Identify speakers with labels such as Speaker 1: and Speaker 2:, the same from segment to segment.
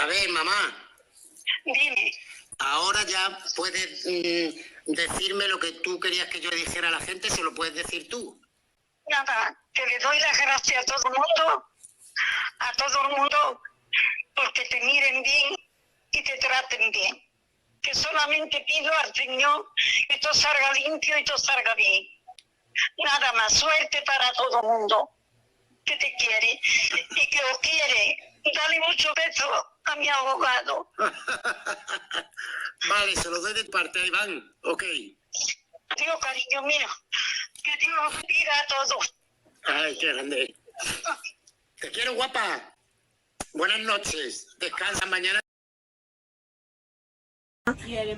Speaker 1: A ver, mamá.
Speaker 2: Dime.
Speaker 1: Ahora ya puedes decirme lo que tú querías que yo le dijera a la gente, ¿se lo puedes decir tú?
Speaker 2: Nada, que le doy las gracias a todo el mundo, porque te miren bien y te traten bien. Que solamente pido al Señor que todo salga limpio y todo salga bien. Nada más, suerte para todo el mundo que te quiere y que os quiere. Dale muchos besos a mi abogado.
Speaker 1: Vale, se lo doy de parte a Iván. Ok.
Speaker 2: Dios, cariño mío, que Dios os bendiga a todos.
Speaker 1: Ay, qué grande. Te quiero, guapa. Buenas noches. Descansa mañana.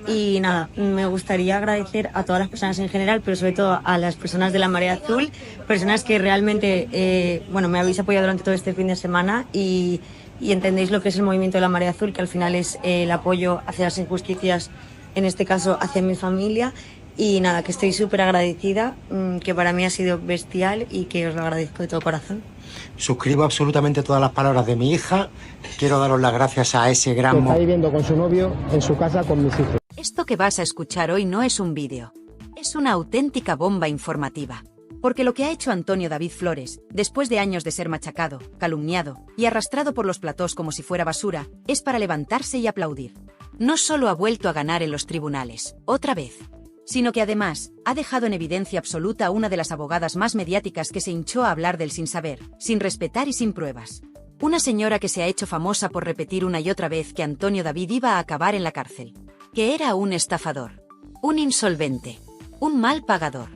Speaker 3: Y nada, me gustaría agradecer a todas las personas en general, pero sobre todo a las personas de la Marea Azul, personas que realmente, me habéis apoyado durante todo este fin de semana y entendéis lo que es el movimiento de la Marea Azul, que al final es el apoyo hacia las injusticias, en este caso hacia mi familia. Y nada, que estoy súper agradecida, que para mí ha sido bestial y que os lo agradezco de todo corazón.
Speaker 4: Suscribo absolutamente todas las palabras de mi hija. Quiero daros las gracias a ese gran...
Speaker 5: Está viviendo con su novio en su casa con mis hijos.
Speaker 6: Esto que vas a escuchar hoy no es un vídeo. Es una auténtica bomba informativa. Porque lo que ha hecho Antonio David Flores, después de años de ser machacado, calumniado y arrastrado por los platós como si fuera basura, es para levantarse y aplaudir. No solo ha vuelto a ganar en los tribunales, otra vez, sino que además ha dejado en evidencia absoluta a una de las abogadas más mediáticas que se hinchó a hablar del sin saber, sin respetar y sin pruebas. Una señora que se ha hecho famosa por repetir una y otra vez que Antonio David iba a acabar en la cárcel, que era un estafador, un insolvente, un mal pagador,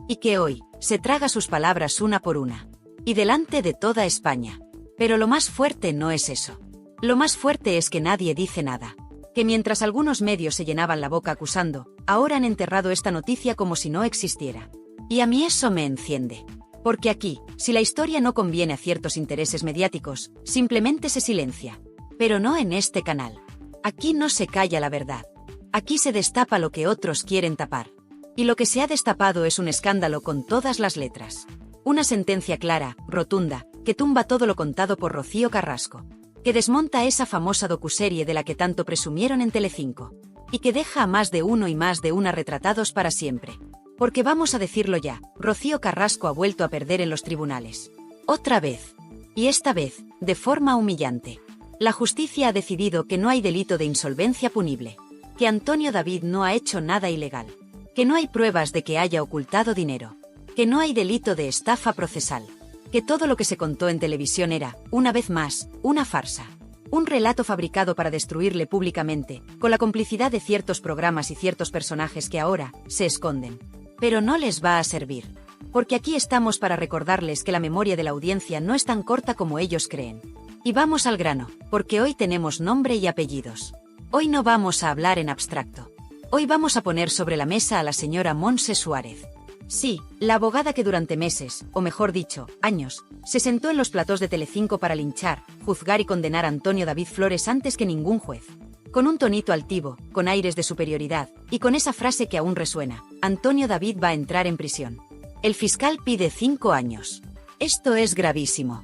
Speaker 6: y que hoy se traga sus palabras una por una, y delante de toda España. Pero lo más fuerte no es eso. Lo más fuerte es que nadie dice nada. Que mientras algunos medios se llenaban la boca acusando, ahora han enterrado esta noticia como si no existiera. Y a mí eso me enciende. Porque aquí, si la historia no conviene a ciertos intereses mediáticos, simplemente se silencia. Pero no en este canal. Aquí no se calla la verdad. Aquí se destapa lo que otros quieren tapar. Y lo que se ha destapado es un escándalo con todas las letras. Una sentencia clara, rotunda, que tumba todo lo contado por Rocío Carrasco. Que desmonta esa famosa docuserie de la que tanto presumieron en Telecinco. Y que deja a más de uno y más de una retratados para siempre. Porque vamos a decirlo ya, Rocío Carrasco ha vuelto a perder en los tribunales. Otra vez. Y esta vez, de forma humillante. La justicia ha decidido que no hay delito de insolvencia punible. Que Antonio David no ha hecho nada ilegal. Que no hay pruebas de que haya ocultado dinero. Que no hay delito de estafa procesal. Que todo lo que se contó en televisión era, una vez más, una farsa. Un relato fabricado para destruirle públicamente, con la complicidad de ciertos programas y ciertos personajes que ahora se esconden. Pero no les va a servir. Porque aquí estamos para recordarles que la memoria de la audiencia no es tan corta como ellos creen. Y vamos al grano, porque hoy tenemos nombre y apellidos. Hoy no vamos a hablar en abstracto. Hoy vamos a poner sobre la mesa a la señora Montse Suárez. Sí, la abogada que durante meses, o mejor dicho, años, se sentó en los platós de Telecinco para linchar, juzgar y condenar a Antonio David Flores antes que ningún juez. Con un tonito altivo, con aires de superioridad, y con esa frase que aún resuena, Antonio David va a entrar en prisión. El fiscal pide 5 años. Esto es gravísimo.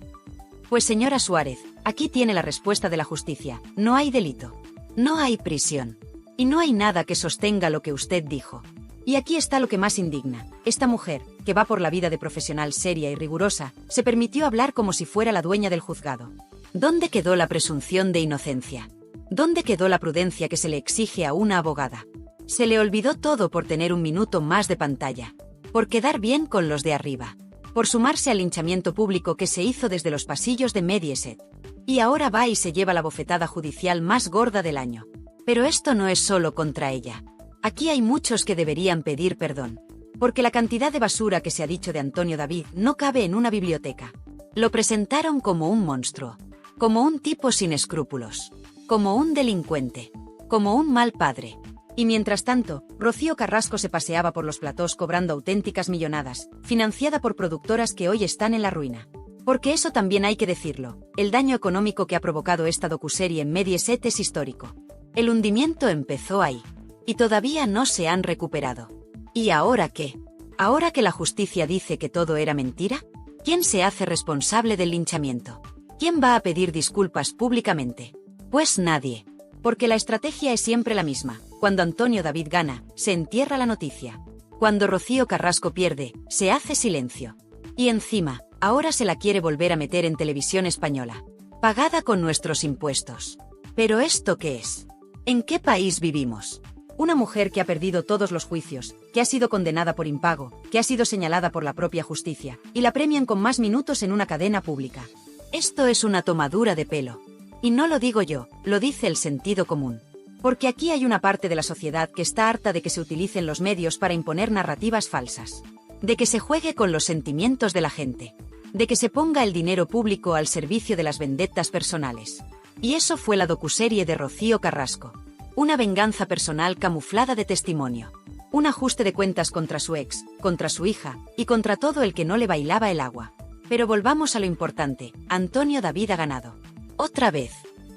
Speaker 6: Pues señora Suárez, aquí tiene la respuesta de la justicia, no hay delito. No hay prisión. Y no hay nada que sostenga lo que usted dijo. Y aquí está lo que más indigna. Esta mujer, que va por la vida de profesional seria y rigurosa, se permitió hablar como si fuera la dueña del juzgado. ¿Dónde quedó la presunción de inocencia? ¿Dónde quedó la prudencia que se le exige a una abogada? Se le olvidó todo por tener un minuto más de pantalla. Por quedar bien con los de arriba. Por sumarse al linchamiento público que se hizo desde los pasillos de Mediaset. Y ahora va y se lleva la bofetada judicial más gorda del año. Pero esto no es solo contra ella. Aquí hay muchos que deberían pedir perdón. Porque la cantidad de basura que se ha dicho de Antonio David no cabe en una biblioteca. Lo presentaron como un monstruo. Como un tipo sin escrúpulos. Como un delincuente. Como un mal padre. Y mientras tanto, Rocío Carrasco se paseaba por los platós cobrando auténticas millonadas, financiada por productoras que hoy están en la ruina. Porque eso también hay que decirlo, el daño económico que ha provocado esta docuserie en Mediaset es histórico. El hundimiento empezó ahí. Y todavía no se han recuperado. ¿Y ahora qué? ¿Ahora que la justicia dice que todo era mentira? ¿Quién se hace responsable del linchamiento? ¿Quién va a pedir disculpas públicamente? Pues nadie. Porque la estrategia es siempre la misma. Cuando Antonio David gana, se entierra la noticia. Cuando Rocío Carrasco pierde, se hace silencio. Y encima, ahora se la quiere volver a meter en televisión española. Pagada con nuestros impuestos. ¿Pero esto qué es? ¿En qué país vivimos? Una mujer que ha perdido todos los juicios, que ha sido condenada por impago, que ha sido señalada por la propia justicia, y la premian con más minutos en una cadena pública. Esto es una tomadura de pelo. Y no lo digo yo, lo dice el sentido común. Porque aquí hay una parte de la sociedad que está harta de que se utilicen los medios para imponer narrativas falsas. De que se juegue con los sentimientos de la gente. De que se ponga el dinero público al servicio de las vendettas personales. Y eso fue la docuserie de Rocío Carrasco. Una venganza personal camuflada de testimonio. Un ajuste de cuentas contra su ex, contra su hija, y contra todo el que no le bailaba el agua. Pero volvamos a lo importante, Antonio David ha ganado. Otra vez.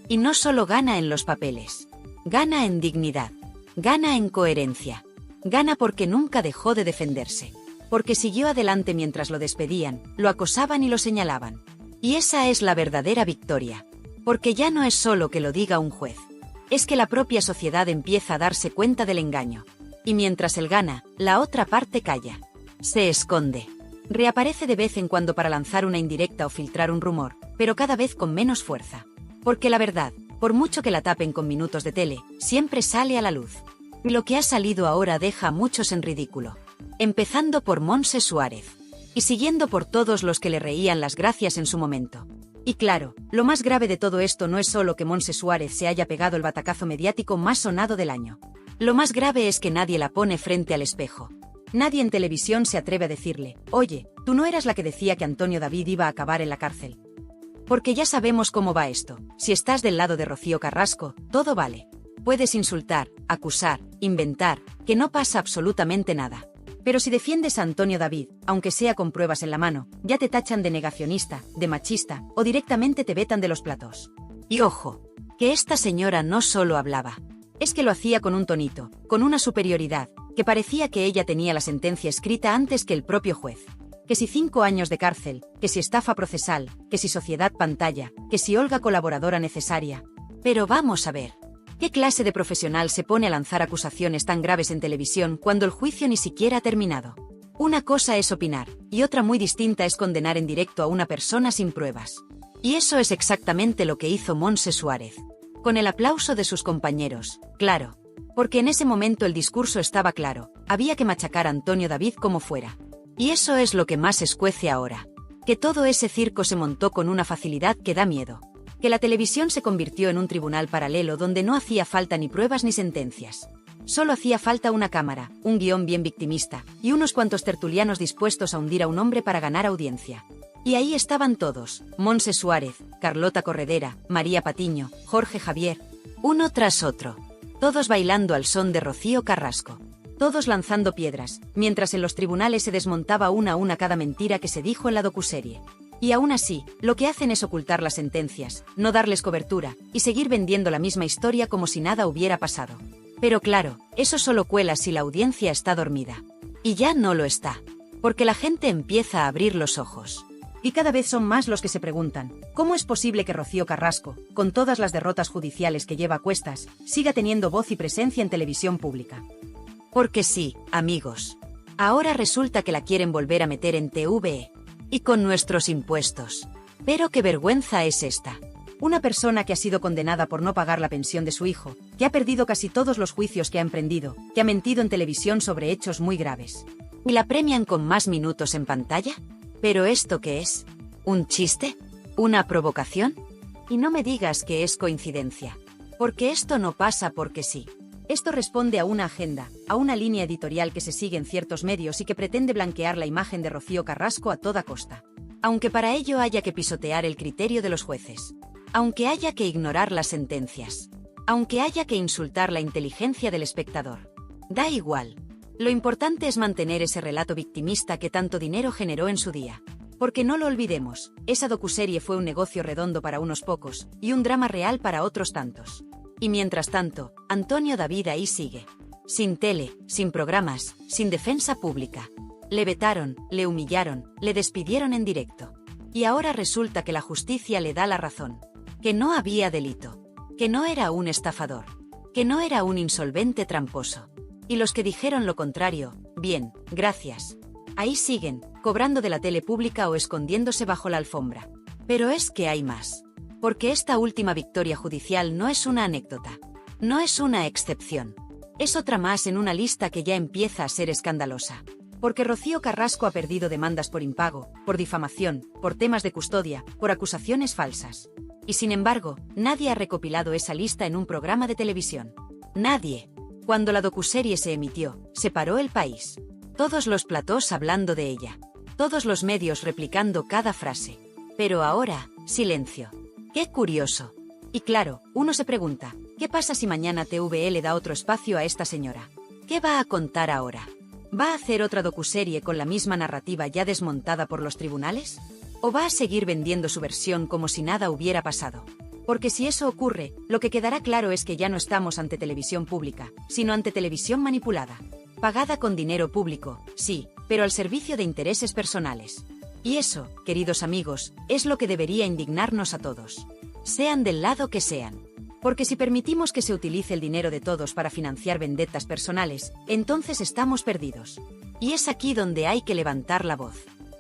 Speaker 6: Y no solo gana en los papeles. Gana en dignidad. Gana en coherencia. Gana porque nunca dejó de defenderse. Porque siguió adelante mientras lo despedían, lo acosaban y lo señalaban. Y esa es la verdadera victoria. Porque ya no es solo que lo diga un juez. Es que la propia sociedad empieza a darse cuenta del engaño. Y mientras él gana, la otra parte calla. Se esconde. Reaparece de vez en cuando para lanzar una indirecta o filtrar un rumor, pero cada vez con menos fuerza. Porque la verdad, por mucho que la tapen con minutos de tele, siempre sale a la luz. Y lo que ha salido ahora deja a muchos en ridículo. Empezando por Montse Suárez. Y siguiendo por todos los que le reían las gracias en su momento. Y claro, lo más grave de todo esto no es solo que Montse Suárez se haya pegado el batacazo mediático más sonado del año. Lo más grave es que nadie la pone frente al espejo. Nadie en televisión se atreve a decirle, oye, tú no eras la que decía que Antonio David iba a acabar en la cárcel. Porque ya sabemos cómo va esto. Si estás del lado de Rocío Carrasco, todo vale. Puedes insultar, acusar, inventar, que no pasa absolutamente nada. Pero si defiendes a Antonio David, aunque sea con pruebas en la mano, ya te tachan de negacionista, de machista, o directamente te vetan de los platos. Y ojo, que esta señora no solo hablaba. Es que lo hacía con un tonito, con una superioridad, que parecía que ella tenía la sentencia escrita antes que el propio juez. Que si 5 años de cárcel, que si estafa procesal, que si sociedad pantalla, que si Olga colaboradora necesaria. Pero vamos a ver. ¿Qué clase de profesional se pone a lanzar acusaciones tan graves en televisión cuando el juicio ni siquiera ha terminado? Una cosa es opinar, y otra muy distinta es condenar en directo a una persona sin pruebas. Y eso es exactamente lo que hizo Montse Suárez. Con el aplauso de sus compañeros, claro. Porque en ese momento el discurso estaba claro, había que machacar a Antonio David como fuera. Y eso es lo que más escuece ahora. Que todo ese circo se montó con una facilidad que da miedo. Que la televisión se convirtió en un tribunal paralelo donde no hacía falta ni pruebas ni sentencias. Solo hacía falta una cámara, un guión bien victimista, y unos cuantos tertulianos dispuestos a hundir a un hombre para ganar audiencia. Y ahí estaban todos, Montse Suárez, Carlota Corredera, María Patiño, Jorge Javier, uno tras otro. Todos bailando al son de Rocío Carrasco. Todos lanzando piedras, mientras en los tribunales se desmontaba una a una cada mentira que se dijo en la docuserie. Y aún así, lo que hacen es ocultar las sentencias, no darles cobertura, y seguir vendiendo la misma historia como si nada hubiera pasado. Pero claro, eso solo cuela si la audiencia está dormida. Y ya no lo está. Porque la gente empieza a abrir los ojos. Y cada vez son más los que se preguntan, ¿cómo es posible que Rocío Carrasco, con todas las derrotas judiciales que lleva a cuestas, siga teniendo voz y presencia en televisión pública? Porque sí, amigos. Ahora resulta que la quieren volver a meter en TVE. Y con nuestros impuestos. Pero qué vergüenza es esta. Una persona que ha sido condenada por no pagar la pensión de su hijo, que ha perdido casi todos los juicios que ha emprendido, que ha mentido en televisión sobre hechos muy graves. ¿Y la premian con más minutos en pantalla? ¿Pero esto qué es? ¿Un chiste? ¿Una provocación? Y no me digas que es coincidencia. Porque esto no pasa porque sí. Esto responde a una agenda, a una línea editorial que se sigue en ciertos medios y que pretende blanquear la imagen de Rocío Carrasco a toda costa. Aunque para ello haya que pisotear el criterio de los jueces. Aunque haya que ignorar las sentencias. Aunque haya que insultar la inteligencia del espectador. Da igual. Lo importante es mantener ese relato victimista que tanto dinero generó en su día. Porque no lo olvidemos, esa docuserie fue un negocio redondo para unos pocos, y un drama real para otros tantos. Y mientras tanto, Antonio David ahí sigue. Sin tele, sin programas, sin defensa pública. Le vetaron, le humillaron, le despidieron en directo. Y ahora resulta que la justicia le da la razón. Que no había delito. que no era un estafador, que no era un insolvente tramposo. Y los que dijeron lo contrario, bien, gracias. Ahí siguen, cobrando de la tele pública o escondiéndose bajo la alfombra. Pero es que hay más. Porque esta última victoria judicial no es una anécdota. No es una excepción. Es otra más en una lista que ya empieza a ser escandalosa. Porque Rocío Carrasco ha perdido demandas por impago, por difamación, por temas de custodia, por acusaciones falsas. Y sin embargo, nadie ha recopilado esa lista en un programa de televisión. Nadie. Cuando la docuserie se emitió, se paró el país. Todos los platós hablando de ella. Todos los medios replicando cada frase. Pero ahora, silencio. ¡Qué curioso! Y claro, uno se pregunta, ¿qué pasa si mañana TVE da otro espacio a esta señora? ¿Qué va a contar ahora? ¿Va a hacer otra docuserie con la misma narrativa ya desmontada por los tribunales? ¿O va a seguir vendiendo su versión como si nada hubiera pasado? Porque si eso ocurre, lo que quedará claro es que ya no estamos ante televisión pública, sino ante televisión manipulada. Pagada con dinero público, sí, pero al servicio de intereses personales. Y eso, queridos amigos, es lo que debería indignarnos a todos. Sean del lado que sean. Porque si permitimos que se utilice el dinero de todos para financiar vendetas personales, entonces estamos perdidos. Y es aquí donde hay que levantar la voz.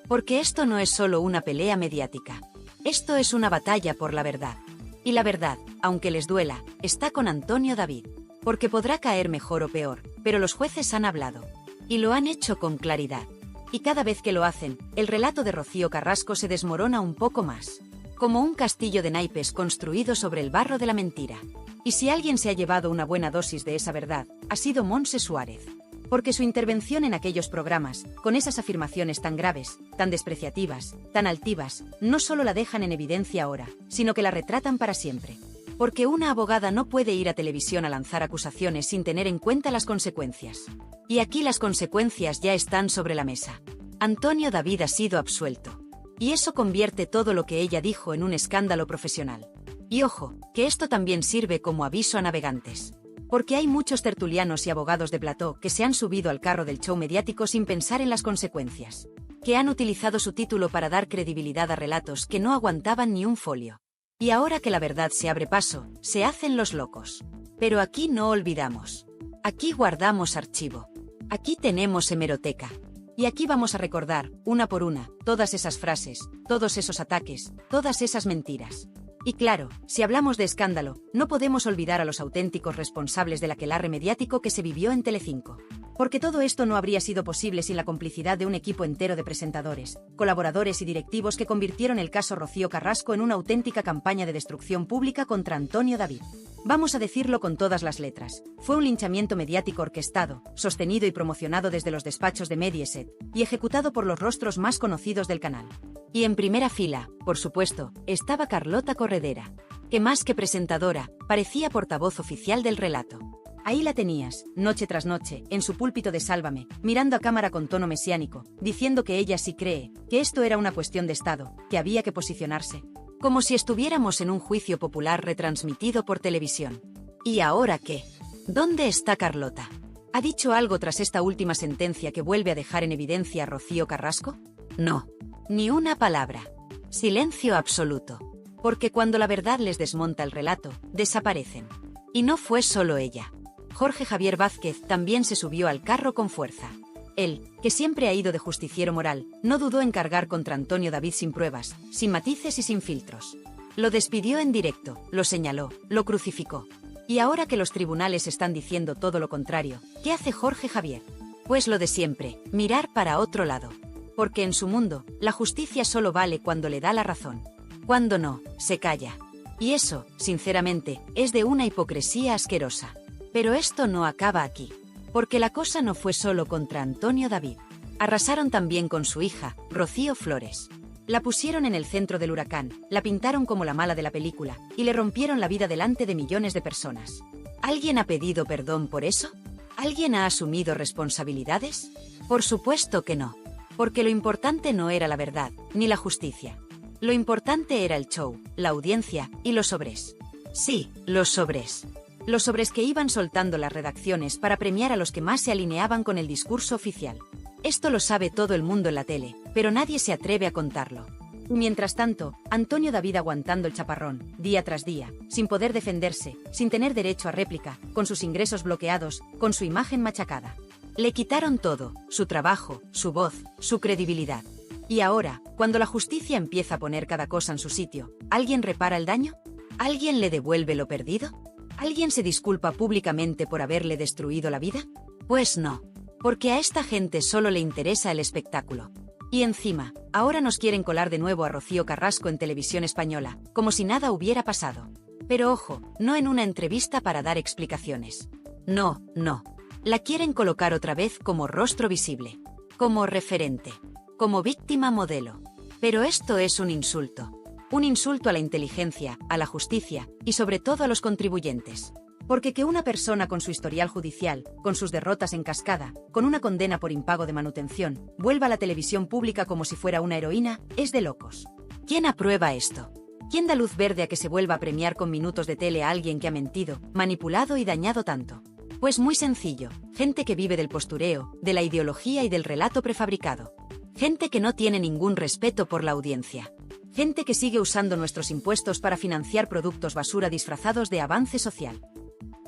Speaker 6: Porque esto no es solo una pelea mediática. Esto es una batalla por la verdad. Y la verdad, aunque les duela, está con Antonio David. Porque podrá caer mejor o peor, pero los jueces han hablado. Y lo han hecho con claridad. Y cada vez que lo hacen, el relato de Rocío Carrasco se desmorona un poco más. Como un castillo de naipes construido sobre el barro de la mentira. Y si alguien se ha llevado una buena dosis de esa verdad, ha sido Montse Suárez. Porque su intervención en aquellos programas, con esas afirmaciones tan graves, tan despreciativas, tan altivas, no solo la dejan en evidencia ahora, sino que la retratan para siempre. Porque una abogada no puede ir a televisión a lanzar acusaciones sin tener en cuenta las consecuencias. Y aquí las consecuencias ya están sobre la mesa. Antonio David ha sido absuelto. Y eso convierte todo lo que ella dijo en un escándalo profesional. Y ojo, que esto también sirve como aviso a navegantes. Porque hay muchos tertulianos y abogados de plató que se han subido al carro del show mediático sin pensar en las consecuencias. Que han utilizado su título para dar credibilidad a relatos que no aguantaban ni un folio. Y ahora que la verdad se abre paso, se hacen los locos. Pero aquí no olvidamos. Aquí guardamos archivo. Aquí tenemos hemeroteca. Y aquí vamos a recordar, una por una, todas esas frases, todos esos ataques, todas esas mentiras. Y claro, si hablamos de escándalo, no podemos olvidar a los auténticos responsables del aquelarre mediático que se vivió en Telecinco. Porque todo esto no habría sido posible sin la complicidad de un equipo entero de presentadores, colaboradores y directivos que convirtieron el caso Rocío Carrasco en una auténtica campaña de destrucción pública contra Antonio David. Vamos a decirlo con todas las letras. Fue un linchamiento mediático orquestado, sostenido y promocionado desde los despachos de Mediaset, y ejecutado por los rostros más conocidos del canal. Y en primera fila, por supuesto, estaba Carlota Corredera, que más que presentadora, parecía portavoz oficial del relato. Ahí la tenías, noche tras noche, en su púlpito de Sálvame, mirando a cámara con tono mesiánico, diciendo que ella sí cree, que esto era una cuestión de Estado, que había que posicionarse. Como si estuviéramos en un juicio popular retransmitido por televisión. ¿Y ahora qué? ¿Dónde está Carlota? ¿Ha dicho algo tras esta última sentencia que vuelve a dejar en evidencia a Rocío Carrasco? No. Ni una palabra. Silencio absoluto. Porque cuando la verdad les desmonta el relato, desaparecen. Y no fue solo ella. Jorge Javier Vázquez también se subió al carro con fuerza. Él, que siempre ha ido de justiciero moral, no dudó en cargar contra Antonio David sin pruebas, sin matices y sin filtros. Lo despidió en directo, lo señaló, lo crucificó. Y ahora que los tribunales están diciendo todo lo contrario, ¿qué hace Jorge Javier? Pues lo de siempre, mirar para otro lado. Porque en su mundo, la justicia solo vale cuando le da la razón. Cuando no, se calla. Y eso, sinceramente, es de una hipocresía asquerosa. Pero esto no acaba aquí. Porque la cosa no fue solo contra Antonio David. Arrasaron también con su hija, Rocío Flores. La pusieron en el centro del huracán, la pintaron como la mala de la película, y le rompieron la vida delante de millones de personas. ¿Alguien ha pedido perdón por eso? ¿Alguien ha asumido responsabilidades? Por supuesto que no. Porque lo importante no era la verdad, ni la justicia. Lo importante era el show, la audiencia y los sobres. Sí, los sobres. Los sobres que iban soltando las redacciones para premiar a los que más se alineaban con el discurso oficial. Esto lo sabe todo el mundo en la tele, pero nadie se atreve a contarlo. Mientras tanto, Antonio David aguantando el chaparrón, día tras día, sin poder defenderse, sin tener derecho a réplica, con sus ingresos bloqueados, con su imagen machacada. Le quitaron todo, su trabajo, su voz, su credibilidad. Y ahora, cuando la justicia empieza a poner cada cosa en su sitio, ¿alguien repara el daño? ¿Alguien le devuelve lo perdido? ¿Alguien se disculpa públicamente por haberle destruido la vida? Pues no, porque a esta gente solo le interesa el espectáculo. Y encima, ahora nos quieren colar de nuevo a Rocío Carrasco en Televisión Española, como si nada hubiera pasado. Pero ojo, no en una entrevista para dar explicaciones. No, no. La quieren colocar otra vez como rostro visible, como referente, como víctima modelo. Pero esto es un insulto. Un insulto a la inteligencia, a la justicia y sobre todo a los contribuyentes. Porque que una persona con su historial judicial, con sus derrotas en cascada, con una condena por impago de manutención, vuelva a la televisión pública como si fuera una heroína, es de locos. ¿Quién aprueba esto? ¿Quién da luz verde a que se vuelva a premiar con minutos de tele a alguien que ha mentido, manipulado y dañado tanto? Pues muy sencillo, gente que vive del postureo, de la ideología y del relato prefabricado. Gente que no tiene ningún respeto por la audiencia. Gente que sigue usando nuestros impuestos para financiar productos basura disfrazados de avance social.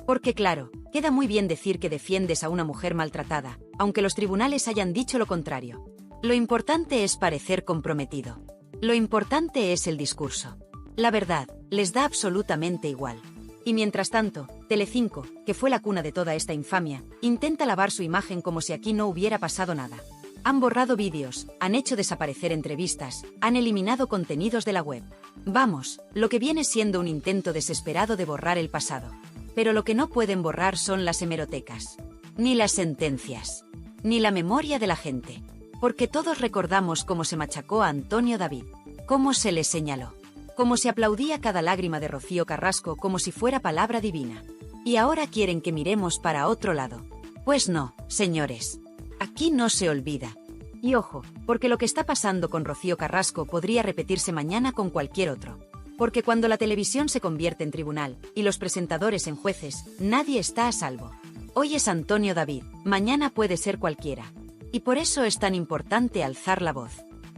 Speaker 6: Porque claro, queda muy bien decir que defiendes a una mujer maltratada, aunque los tribunales hayan dicho lo contrario. Lo importante es parecer comprometido. Lo importante es el discurso. La verdad, les da absolutamente igual. Y mientras tanto, Telecinco, que fue la cuna de toda esta infamia, intenta lavar su imagen como si aquí no hubiera pasado nada. Han borrado vídeos, han hecho desaparecer entrevistas, han eliminado contenidos de la web. Vamos, lo que viene siendo un intento desesperado de borrar el pasado. Pero lo que no pueden borrar son las hemerotecas. Ni las sentencias. Ni la memoria de la gente. Porque todos recordamos cómo se machacó a Antonio David. Cómo se le señaló. Cómo se aplaudía cada lágrima de Rocío Carrasco como si fuera palabra divina. Y ahora quieren que miremos para otro lado. Pues no, señores. Aquí no se olvida. Y ojo, porque lo que está pasando con Rocío Carrasco podría repetirse mañana con cualquier otro. Porque cuando la televisión se convierte en tribunal, y los presentadores en jueces, nadie está a salvo. Hoy es Antonio David, mañana puede ser cualquiera. Y por eso es tan importante alzar la voz.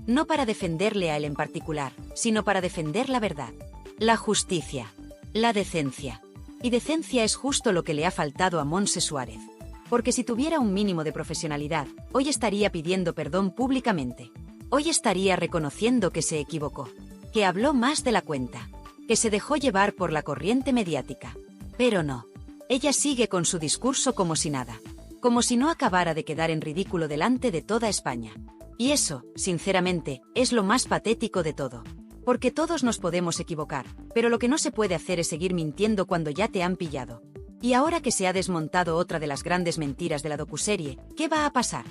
Speaker 6: No para defenderle a él en particular, sino para defender la verdad. La justicia. La decencia. Y decencia es justo lo que le ha faltado a Montse Suárez. Porque si tuviera un mínimo de profesionalidad, hoy estaría pidiendo perdón públicamente. Hoy estaría reconociendo que se equivocó. Que habló más de la cuenta, que se dejó llevar por la corriente mediática. Pero no. Ella sigue con su discurso como si nada. Como si no acabara de quedar en ridículo delante de toda España. Y eso, sinceramente, es lo más patético de todo. Porque todos nos podemos equivocar, pero lo que no se puede hacer es seguir mintiendo cuando ya te han pillado. Y ahora que se ha desmontado otra de las grandes mentiras de la docuserie, ¿qué va a pasar?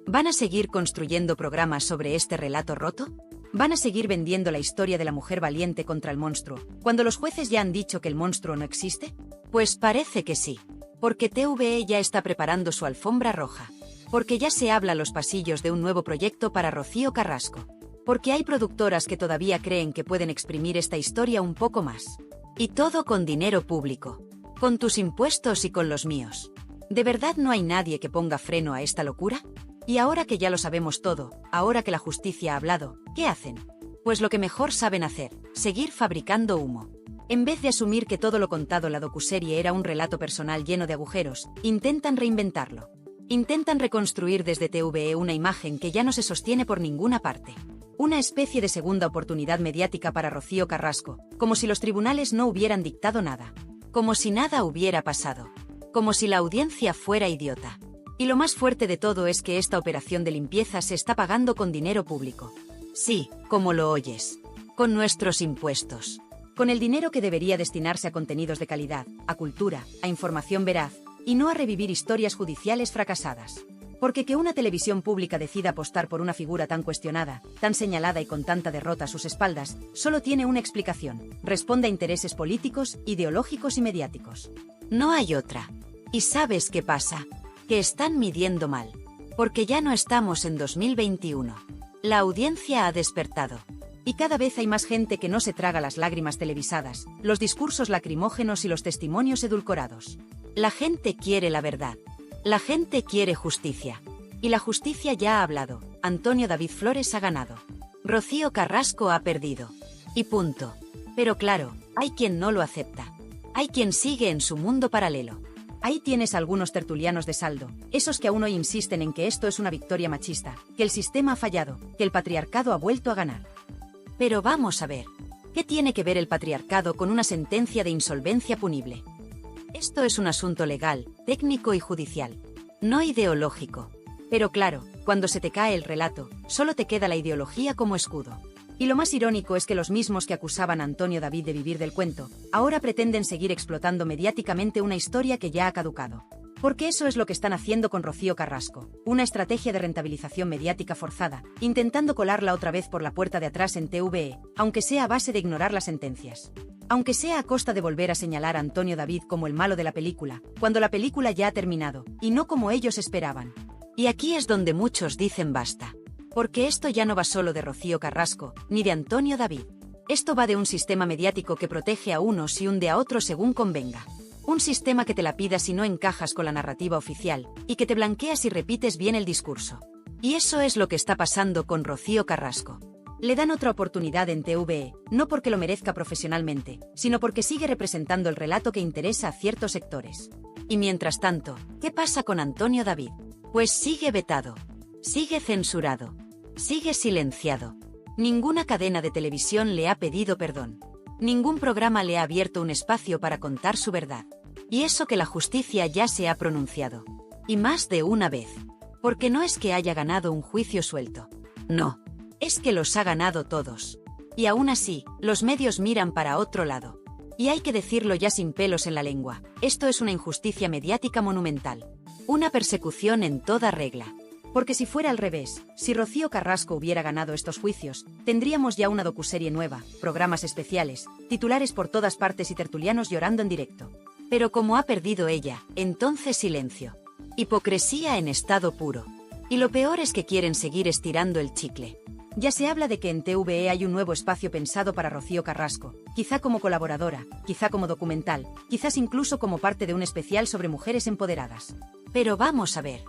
Speaker 6: ¿Van a seguir construyendo programas sobre este relato roto? ¿Van a seguir vendiendo la historia de la mujer valiente contra el monstruo, cuando los jueces ya han dicho que el monstruo no existe? Pues parece que sí. Porque TVE ya está preparando su alfombra roja. Porque ya se habla a los pasillos de un nuevo proyecto para Rocío Carrasco. Porque hay productoras que todavía creen que pueden exprimir esta historia un poco más. Y todo con dinero público. Con tus impuestos y con los míos. ¿De verdad no hay nadie que ponga freno a esta locura? Y ahora que ya lo sabemos todo, ahora que la justicia ha hablado, ¿qué hacen? Pues lo que mejor saben hacer, seguir fabricando humo. En vez de asumir que todo lo contado en la docuserie era un relato personal lleno de agujeros, intentan reinventarlo. Intentan reconstruir desde TVE una imagen que ya no se sostiene por ninguna parte. Una especie de segunda oportunidad mediática para Rocío Carrasco, como si los tribunales no hubieran dictado nada. Como si nada hubiera pasado. Como si la audiencia fuera idiota. Y lo más fuerte de todo es que esta operación de limpieza se está pagando con dinero público. Sí, como lo oyes. Con nuestros impuestos. Con el dinero que debería destinarse a contenidos de calidad, a cultura, a información veraz, y no a revivir historias judiciales fracasadas. Porque que una televisión pública decida apostar por una figura tan cuestionada, tan señalada y con tanta derrota a sus espaldas, solo tiene una explicación. Responde a intereses políticos, ideológicos y mediáticos. No hay otra. ¿Y sabes qué pasa? Que están midiendo mal. Porque ya no estamos en 2021. La audiencia ha despertado. Y cada vez hay más gente que no se traga las lágrimas televisadas, los discursos lacrimógenos y los testimonios edulcorados. La gente quiere la verdad. La gente quiere justicia. Y la justicia ya ha hablado. Antonio David Flores ha ganado. Rocío Carrasco ha perdido. Y punto. Pero claro, hay quien no lo acepta. Hay quien sigue en su mundo paralelo. Ahí tienes algunos tertulianos de saldo, esos que aún hoy insisten en que esto es una victoria machista, que el sistema ha fallado, que el patriarcado ha vuelto a ganar. Pero vamos a ver, ¿qué tiene que ver el patriarcado con una sentencia de insolvencia punible? Esto es un asunto legal, técnico y judicial, no ideológico. Pero claro, cuando se te cae el relato, solo te queda la ideología como escudo. Y lo más irónico es que los mismos que acusaban a Antonio David de vivir del cuento, ahora pretenden seguir explotando mediáticamente una historia que ya ha caducado. Porque eso es lo que están haciendo con Rocío Carrasco, una estrategia de rentabilización mediática forzada, intentando colarla otra vez por la puerta de atrás en TVE, aunque sea a base de ignorar las sentencias. Aunque sea a costa de volver a señalar a Antonio David como el malo de la película, cuando la película ya ha terminado, y no como ellos esperaban. Y aquí es donde muchos dicen basta. Porque esto ya no va solo de Rocío Carrasco, ni de Antonio David. Esto va de un sistema mediático que protege a unos y hunde a otros según convenga. Un sistema que te la pida si no encajas con la narrativa oficial, y que te blanquea si repites bien el discurso. Y eso es lo que está pasando con Rocío Carrasco. Le dan otra oportunidad en TVE, no porque lo merezca profesionalmente, sino porque sigue representando el relato que interesa a ciertos sectores. Y mientras tanto, ¿qué pasa con Antonio David? Pues sigue vetado. Sigue censurado. Sigue silenciado. Ninguna cadena de televisión le ha pedido perdón. Ningún programa le ha abierto un espacio para contar su verdad. Y eso que la justicia ya se ha pronunciado. Y más de una vez. Porque no es que haya ganado un juicio suelto. No. Es que los ha ganado todos. Y aún así, los medios miran para otro lado. Y hay que decirlo ya sin pelos en la lengua. Esto es una injusticia mediática monumental. Una persecución en toda regla. Porque si fuera al revés, si Rocío Carrasco hubiera ganado estos juicios, tendríamos ya una docuserie nueva, programas especiales, titulares por todas partes y tertulianos llorando en directo. Pero como ha perdido ella, entonces silencio. Hipocresía en estado puro. Y lo peor es que quieren seguir estirando el chicle. Ya se habla de que en TVE hay un nuevo espacio pensado para Rocío Carrasco, quizá como colaboradora, quizá como documental, quizás incluso como parte de un especial sobre mujeres empoderadas. Pero vamos a ver.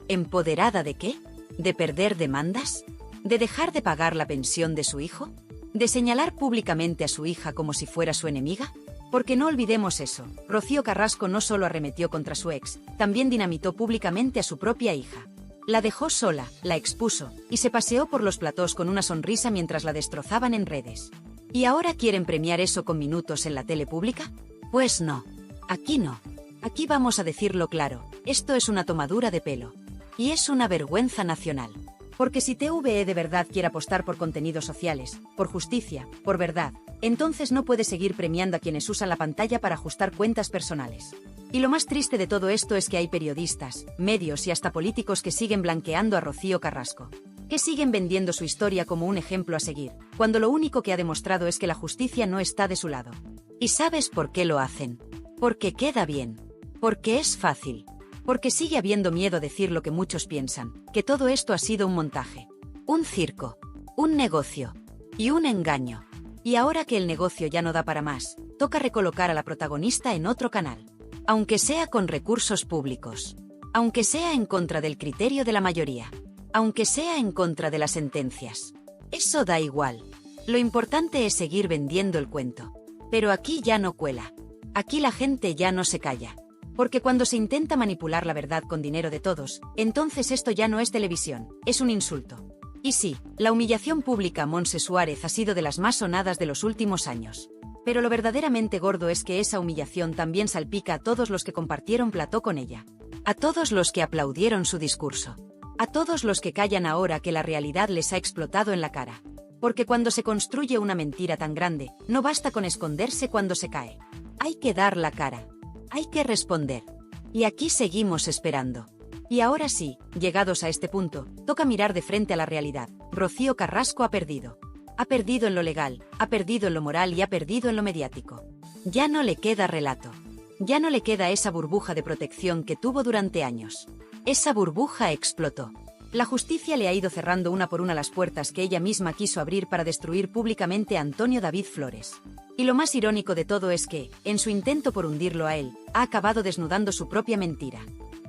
Speaker 6: ¿Empoderada de qué? ¿De perder demandas? ¿De dejar de pagar la pensión de su hijo? ¿De señalar públicamente a su hija como si fuera su enemiga? Porque no olvidemos eso, Rocío Carrasco no solo arremetió contra su ex, también dinamitó públicamente a su propia hija. La dejó sola, la expuso, y se paseó por los platós con una sonrisa mientras la destrozaban en redes. ¿Y ahora quieren premiar eso con minutos en la tele pública? Pues no. Aquí no. Aquí vamos a decirlo claro, esto es una tomadura de pelo. Y es una vergüenza nacional. Porque si TVE de verdad quiere apostar por contenidos sociales, por justicia, por verdad, entonces no puede seguir premiando a quienes usan la pantalla para ajustar cuentas personales. Y lo más triste de todo esto es que hay periodistas, medios y hasta políticos que siguen blanqueando a Rocío Carrasco. Que siguen vendiendo su historia como un ejemplo a seguir, cuando lo único que ha demostrado es que la justicia no está de su lado. ¿Y sabes por qué lo hacen? Porque queda bien. Porque es fácil. Porque sigue habiendo miedo a decir lo que muchos piensan, que todo esto ha sido un montaje. Un circo. Un negocio. Y un engaño. Y ahora que el negocio ya no da para más, toca recolocar a la protagonista en otro canal. Aunque sea con recursos públicos. Aunque sea en contra del criterio de la mayoría. Aunque sea en contra de las sentencias. Eso da igual. Lo importante es seguir vendiendo el cuento. Pero aquí ya no cuela. Aquí la gente ya no se calla. Porque cuando se intenta manipular la verdad con dinero de todos, entonces esto ya no es televisión, es un insulto. Y sí, la humillación pública a Montse Suárez ha sido de las más sonadas de los últimos años. Pero lo verdaderamente gordo es que esa humillación también salpica a todos los que compartieron plató con ella. A todos los que aplaudieron su discurso. A todos los que callan ahora que la realidad les ha explotado en la cara. Porque cuando se construye una mentira tan grande, no basta con esconderse cuando se cae. Hay que dar la cara. Hay que responder. Y aquí seguimos esperando. Y ahora sí, llegados a este punto, toca mirar de frente a la realidad. Rocío Carrasco ha perdido. Ha perdido en lo legal, ha perdido en lo moral y ha perdido en lo mediático. Ya no le queda relato. Ya no le queda esa burbuja de protección que tuvo durante años. Esa burbuja explotó. La justicia le ha ido cerrando una por una las puertas que ella misma quiso abrir para destruir públicamente a Antonio David Flores. Y lo más irónico de todo es que, en su intento por hundirlo a él, ha acabado desnudando su propia mentira.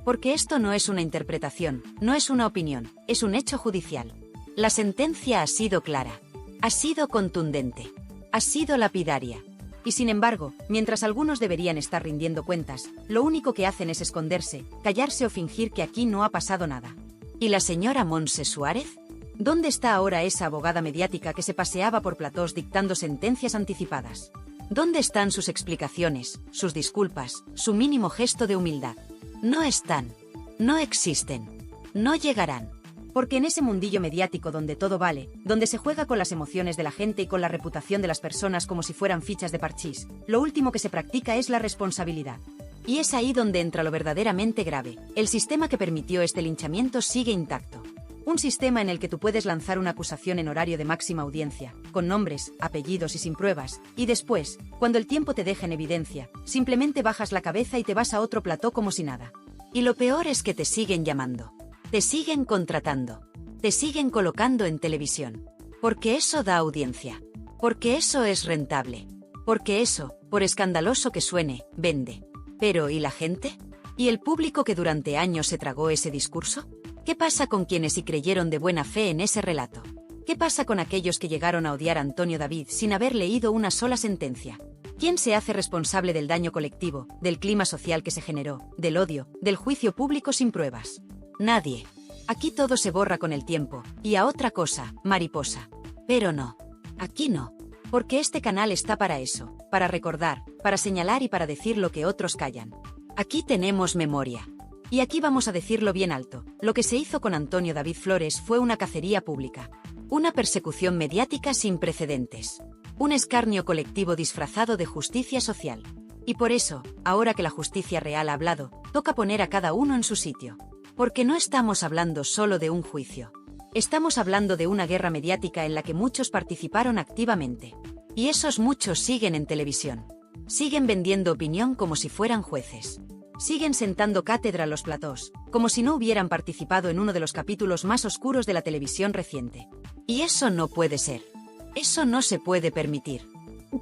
Speaker 6: Porque esto no es una interpretación, no es una opinión, es un hecho judicial. La sentencia ha sido clara. Ha sido contundente. Ha sido lapidaria. Y sin embargo, mientras algunos deberían estar rindiendo cuentas, lo único que hacen es esconderse, callarse o fingir que aquí no ha pasado nada. ¿Y la señora Montse Suárez? ¿Dónde está ahora esa abogada mediática que se paseaba por platós dictando sentencias anticipadas? ¿Dónde están sus explicaciones, sus disculpas, su mínimo gesto de humildad? No están. No existen. No llegarán. Porque en ese mundillo mediático donde todo vale, donde se juega con las emociones de la gente y con la reputación de las personas como si fueran fichas de parchís, lo último que se practica es la responsabilidad. Y es ahí donde entra lo verdaderamente grave. El sistema que permitió este linchamiento sigue intacto. Un sistema en el que tú puedes lanzar una acusación en horario de máxima audiencia, con nombres, apellidos y sin pruebas, y después, cuando el tiempo te deja en evidencia, simplemente bajas la cabeza y te vas a otro plató como si nada. Y lo peor es que te siguen llamando. Te siguen contratando. Te siguen colocando en televisión. Porque eso da audiencia. Porque eso es rentable. Porque eso, por escandaloso que suene, vende. Pero, ¿y la gente? ¿Y el público que durante años se tragó ese discurso? ¿Qué pasa con quienes sí creyeron de buena fe en ese relato? ¿Qué pasa con aquellos que llegaron a odiar a Antonio David sin haber leído una sola sentencia? ¿Quién se hace responsable del daño colectivo, del clima social que se generó, del odio, del juicio público sin pruebas? Nadie. Aquí todo se borra con el tiempo, y a otra cosa, mariposa. Pero no. Aquí no. Porque este canal está para eso, para recordar, para señalar y para decir lo que otros callan. Aquí tenemos memoria. Y aquí vamos a decirlo bien alto. Lo que se hizo con Antonio David Flores fue una cacería pública. Una persecución mediática sin precedentes. Un escarnio colectivo disfrazado de justicia social. Y por eso, ahora que la justicia real ha hablado, toca poner a cada uno en su sitio. Porque no estamos hablando solo de un juicio. Estamos hablando de una guerra mediática en la que muchos participaron activamente. Y esos muchos siguen en televisión. Siguen vendiendo opinión como si fueran jueces. Siguen sentando cátedra a los platós, como si no hubieran participado en uno de los capítulos más oscuros de la televisión reciente. Y eso no puede ser. Eso no se puede permitir.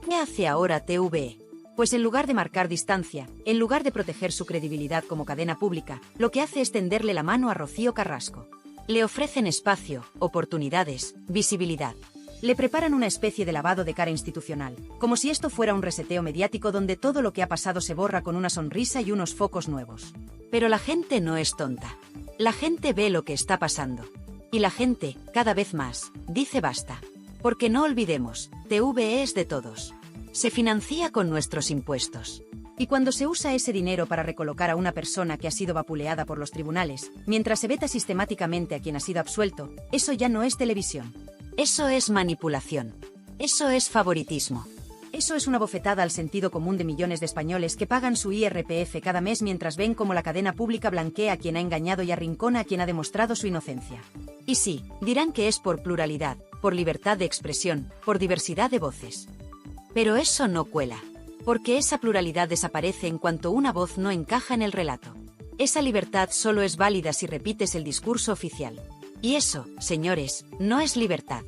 Speaker 6: ¿Qué hace ahora TVE? Pues en lugar de marcar distancia, en lugar de proteger su credibilidad como cadena pública, lo que hace es tenderle la mano a Rocío Carrasco. Le ofrecen espacio, oportunidades, visibilidad. Le preparan una especie de lavado de cara institucional, como si esto fuera un reseteo mediático donde todo lo que ha pasado se borra con una sonrisa y unos focos nuevos. Pero la gente no es tonta. La gente ve lo que está pasando. Y la gente, cada vez más, dice basta. Porque no olvidemos, TVE es de todos. Se financia con nuestros impuestos. Y cuando se usa ese dinero para recolocar a una persona que ha sido vapuleada por los tribunales, mientras se veta sistemáticamente a quien ha sido absuelto, eso ya no es televisión. Eso es manipulación. Eso es favoritismo. Eso es una bofetada al sentido común de millones de españoles que pagan su IRPF cada mes mientras ven cómo la cadena pública blanquea a quien ha engañado y arrincona a quien ha demostrado su inocencia. Y sí, dirán que es por pluralidad, por libertad de expresión, por diversidad de voces. Pero eso no cuela. Porque esa pluralidad desaparece en cuanto una voz no encaja en el relato. Esa libertad solo es válida si repites el discurso oficial. Y eso, señores, no es libertad.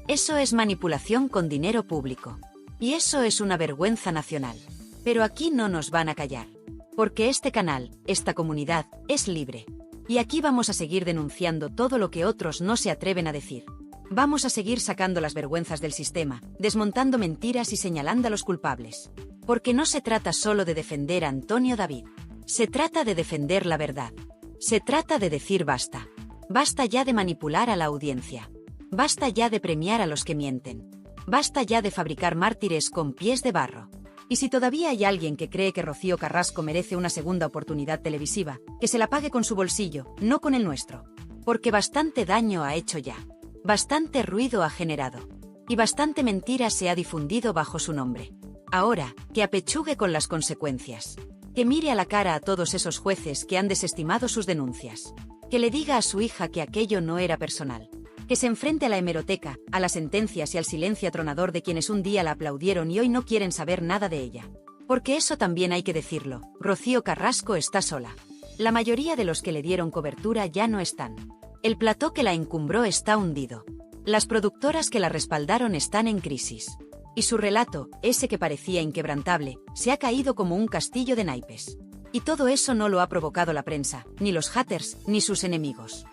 Speaker 6: Eso es manipulación con dinero público. Y eso es una vergüenza nacional. Pero aquí no nos van a callar. Porque este canal, esta comunidad, es libre. Y aquí vamos a seguir denunciando todo lo que otros no se atreven a decir. Vamos a seguir sacando las vergüenzas del sistema, desmontando mentiras y señalando a los culpables. Porque no se trata solo de defender a Antonio David. Se trata de defender la verdad. Se trata de decir basta. Basta ya de manipular a la audiencia. Basta ya de premiar a los que mienten. Basta ya de fabricar mártires con pies de barro. Y si todavía hay alguien que cree que Rocío Carrasco merece una segunda oportunidad televisiva, que se la pague con su bolsillo, no con el nuestro. Porque bastante daño ha hecho ya. Bastante ruido ha generado. Y bastante mentira se ha difundido bajo su nombre. Ahora, que apechugue con las consecuencias. Que mire a la cara a todos esos jueces que han desestimado sus denuncias. Que le diga a su hija que aquello no era personal. Que se enfrente a la hemeroteca, a las sentencias y al silencio atronador de quienes un día la aplaudieron y hoy no quieren saber nada de ella. Porque eso también hay que decirlo, Rocío Carrasco está sola. La mayoría de los que le dieron cobertura ya no están. El plató que la encumbró está hundido. Las productoras que la respaldaron están en crisis. Y su relato, ese que parecía inquebrantable, se ha caído como un castillo de naipes. Y todo eso no lo ha provocado la prensa, ni los haters, ni sus enemigos.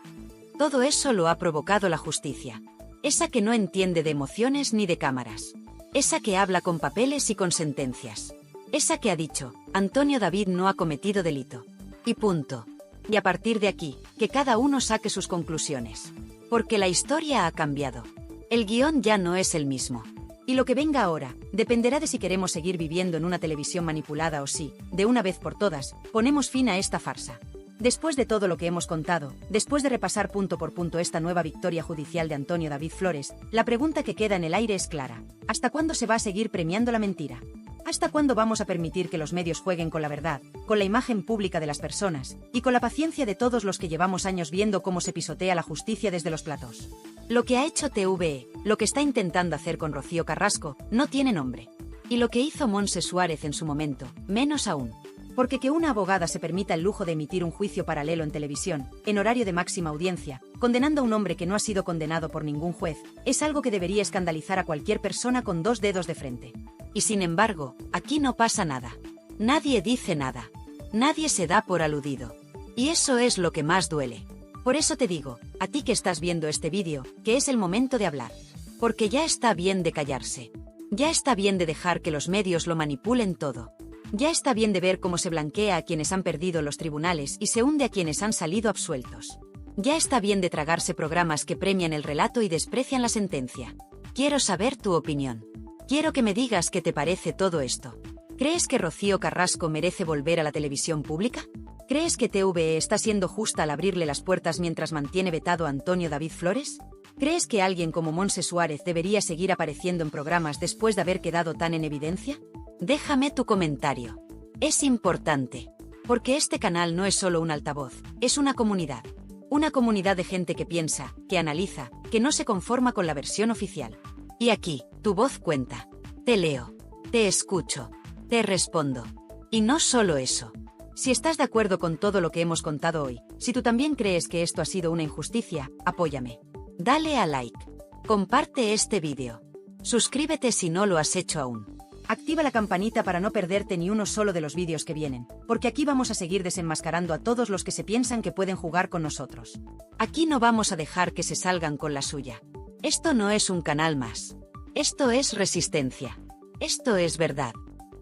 Speaker 6: Todo eso lo ha provocado la justicia. Esa que no entiende de emociones ni de cámaras. Esa que habla con papeles y con sentencias. Esa que ha dicho, Antonio David no ha cometido delito. Y punto. Y a partir de aquí, que cada uno saque sus conclusiones. Porque la historia ha cambiado. El guión ya no es el mismo. Y lo que venga ahora, dependerá de si queremos seguir viviendo en una televisión manipulada o si, de una vez por todas, ponemos fin a esta farsa. Después de todo lo que hemos contado, después de repasar punto por punto esta nueva victoria judicial de Antonio David Flores, la pregunta que queda en el aire es clara. ¿Hasta cuándo se va a seguir premiando la mentira? ¿Hasta cuándo vamos a permitir que los medios jueguen con la verdad, con la imagen pública de las personas, y con la paciencia de todos los que llevamos años viendo cómo se pisotea la justicia desde los platos? Lo que ha hecho TVE, lo que está intentando hacer con Rocío Carrasco, no tiene nombre. Y lo que hizo Montse Suárez en su momento, menos aún. Porque que una abogada se permita el lujo de emitir un juicio paralelo en televisión, en horario de máxima audiencia, condenando a un hombre que no ha sido condenado por ningún juez, es algo que debería escandalizar a cualquier persona con 2 dedos de frente. Y sin embargo, aquí no pasa nada. Nadie dice nada. Nadie se da por aludido. Y eso es lo que más duele. Por eso te digo, a ti que estás viendo este vídeo, que es el momento de hablar. Porque ya está bien de callarse. Ya está bien de dejar que los medios lo manipulen todo. Ya está bien de ver cómo se blanquea a quienes han perdido los tribunales y se hunde a quienes han salido absueltos. Ya está bien de tragarse programas que premian el relato y desprecian la sentencia. Quiero saber tu opinión. Quiero que me digas qué te parece todo esto. ¿Crees que Rocío Carrasco merece volver a la televisión pública? ¿Crees que TVE está siendo justa al abrirle las puertas mientras mantiene vetado a Antonio David Flores? ¿Crees que alguien como Montse Suárez debería seguir apareciendo en programas después de haber quedado tan en evidencia? Déjame tu comentario. Es importante. Porque este canal no es solo un altavoz, es una comunidad. Una comunidad de gente que piensa, que analiza, que no se conforma con la versión oficial. Y aquí, tu voz cuenta. Te leo. Te escucho. Te respondo. Y no solo eso. Si estás de acuerdo con todo lo que hemos contado hoy, si tú también crees que esto ha sido una injusticia, apóyame. Dale a like. Comparte este vídeo. Suscríbete si no lo has hecho aún. Activa la campanita para no perderte ni uno solo de los vídeos que vienen, porque aquí vamos a seguir desenmascarando a todos los que se piensan que pueden jugar con nosotros. Aquí no vamos a dejar que se salgan con la suya. Esto no es un canal más. Esto es resistencia. Esto es verdad.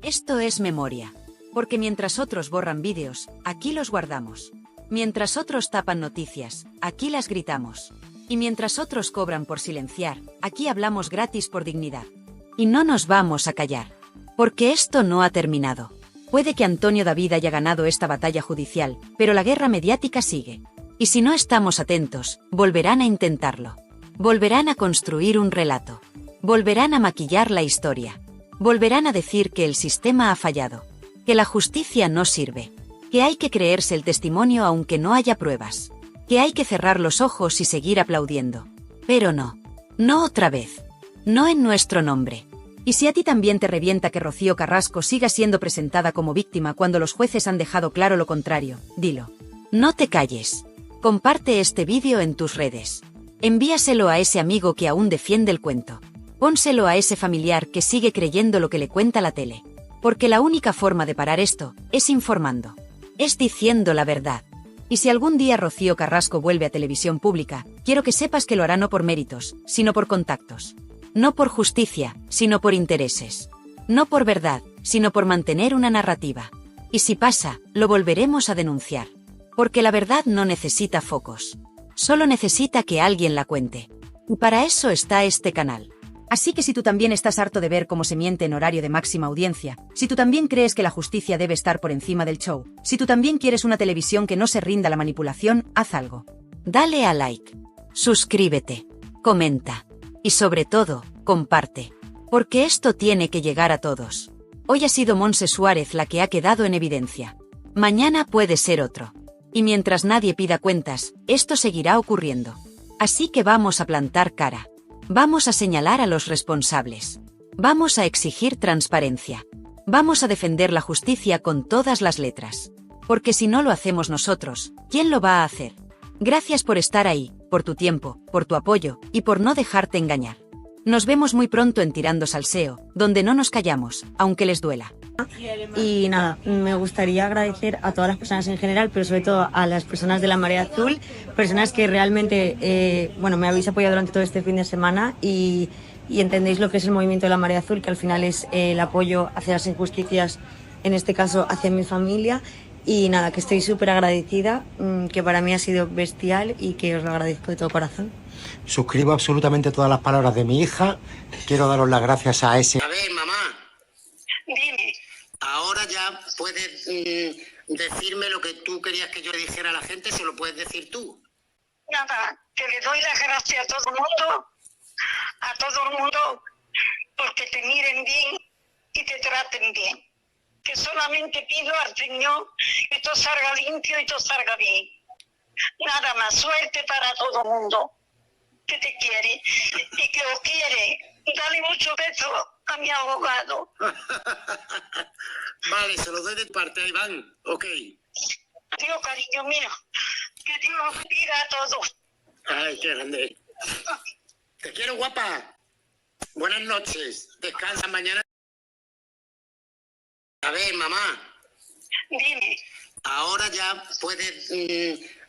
Speaker 6: Esto es memoria. Porque mientras otros borran vídeos, aquí los guardamos. Mientras otros tapan noticias, aquí las gritamos. Y mientras otros cobran por silenciar, aquí hablamos gratis por dignidad. Y no nos vamos a callar. Porque esto no ha terminado. Puede que Antonio David haya ganado esta batalla judicial, pero la guerra mediática sigue. Y si no estamos atentos, volverán a intentarlo. Volverán a construir un relato. Volverán a maquillar la historia. Volverán a decir que el sistema ha fallado. Que la justicia no sirve. Que hay que creerse el testimonio aunque no haya pruebas. Que hay que cerrar los ojos y seguir aplaudiendo. Pero no. No otra vez. No en nuestro nombre. Y si a ti también te revienta que Rocío Carrasco siga siendo presentada como víctima cuando los jueces han dejado claro lo contrario, dilo. No te calles. Comparte este vídeo en tus redes. Envíaselo a ese amigo que aún defiende el cuento. Pónselo a ese familiar que sigue creyendo lo que le cuenta la tele. Porque la única forma de parar esto es informando. Es diciendo la verdad. Y si algún día Rocío Carrasco vuelve a televisión pública, quiero que sepas que lo hará no por méritos, sino por contactos. No por justicia, sino por intereses. No por verdad, sino por mantener una narrativa. Y si pasa, lo volveremos a denunciar. Porque la verdad no necesita focos. Solo necesita que alguien la cuente. Y para eso está este canal. Así que si tú también estás harto de ver cómo se miente en horario de máxima audiencia, si tú también crees que la justicia debe estar por encima del show, si tú también quieres una televisión que no se rinda a la manipulación, haz algo. Dale a like. Suscríbete. Comenta. Y sobre todo, comparte. Porque esto tiene que llegar a todos. Hoy ha sido Montse Suárez la que ha quedado en evidencia. Mañana puede ser otro. Y mientras nadie pida cuentas, esto seguirá ocurriendo. Así que vamos a plantar cara. Vamos a señalar a los responsables. Vamos a exigir transparencia. Vamos a defender la justicia con todas las letras. Porque si no lo hacemos nosotros, ¿quién lo va a hacer? Gracias por estar ahí, por tu tiempo, por tu apoyo, y por no dejarte engañar. Nos vemos muy pronto en Tirando Salseo, donde no nos callamos, aunque les duela.
Speaker 3: Y nada, me gustaría agradecer a todas las personas en general, pero sobre todo a las personas de la Marea Azul, personas que realmente, bueno, me habéis apoyado durante todo este fin de semana y entendéis lo que es el movimiento de la Marea Azul, que al final es el apoyo hacia las injusticias, en este caso hacia mi familia. Y nada, que estoy súper agradecida, que para mí ha sido bestial y que os lo agradezco de todo corazón.
Speaker 4: Suscribo absolutamente todas las palabras de mi hija. Quiero daros las gracias a ese...
Speaker 1: A ver, mamá,
Speaker 2: Dime.
Speaker 1: ahora ya puedes decirme lo que tú querías que yo le dijera a la gente, se lo puedes decir tú.
Speaker 2: Nada, que le doy las gracias a todo el mundo, porque te miren bien y te traten bien. Que solamente pido al Señor que todo salga limpio y todo salga bien. Nada más, suerte para todo el mundo que te quiere y que os quiere. Dale muchos besos a mi abogado.
Speaker 1: Vale, se lo doy de parte a Iván, ok.
Speaker 2: Dios, cariño mío, que Dios os bendiga a todos.
Speaker 1: Ay, qué grande. Te quiero, guapa. Buenas noches. Descansa mañana. A ver, mamá,
Speaker 2: Dime.
Speaker 1: ahora ya puedes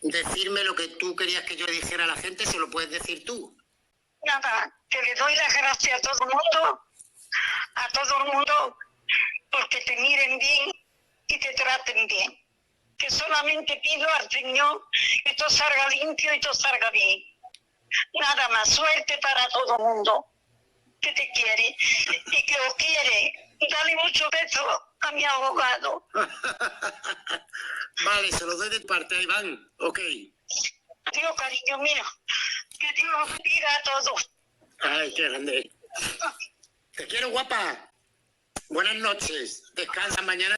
Speaker 1: decirme lo que tú querías que yo le dijera a la gente, se lo puedes decir tú.
Speaker 2: Nada, que le doy las gracias a todo el mundo, porque te miren bien y te traten bien. Que solamente pido al Señor que todo salga limpio y todo salga bien. Nada más, suerte para todo el mundo que te quiere y que os quiere. Dale muchos besos a mi abogado.
Speaker 1: Vale, se lo doy de parte a Iván, ok.
Speaker 2: Dios, cariño mío, que Dios os bendiga a todos.
Speaker 1: Ay, qué grande. Te quiero, guapa. Buenas noches. Descansa mañana.